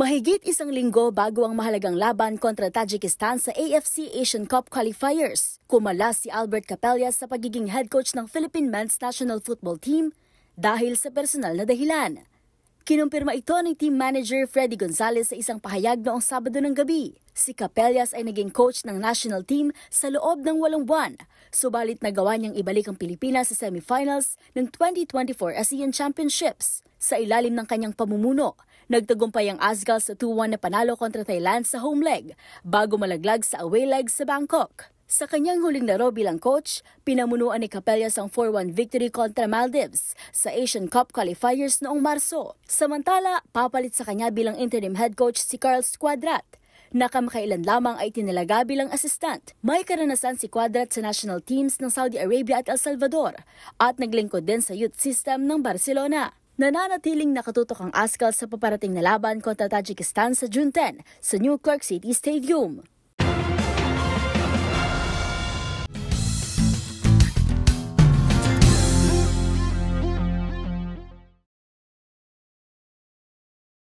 Mahigit isang linggo bago ang mahalagang laban kontra Tajikistan sa AFC Asian Cup qualifiers, kumalas si Albert Capellas sa pagiging head coach ng Philippine Men's National Football Team dahil sa personal na dahilan. Kinumpirma ito ni team manager Freddy Gonzalez sa isang pahayag noong Sabado ng gabi. Si Capellas ay naging coach ng national team sa loob ng 8 buwan, subalit nagawa niyang ibalik ang Pilipinas sa semifinals ng 2024 ASEAN Championships. Sa ilalim ng kanyang pamumuno, nagtagumpay ang Asgal sa 2-1 na panalo kontra Thailand sa home leg bago malaglag sa away leg sa Bangkok. Sa kanyang huling laro bilang coach, pinamunuan ni Capellas ang 4-1 victory kontra Maldives sa Asian Cup qualifiers noong Marso. Samantala, papalit sa kanya bilang interim head coach si Carl Squadrat, na kamakailan lamang ay tinalaga bilang assistant. May karanasan si Quadrat sa national teams ng Saudi Arabia at El Salvador at naglingkod din sa youth system ng Barcelona. Nananatiling nakatutok ang Asgal sa paparating na laban kontra Tajikistan sa June 10 sa New Clark City Stadium.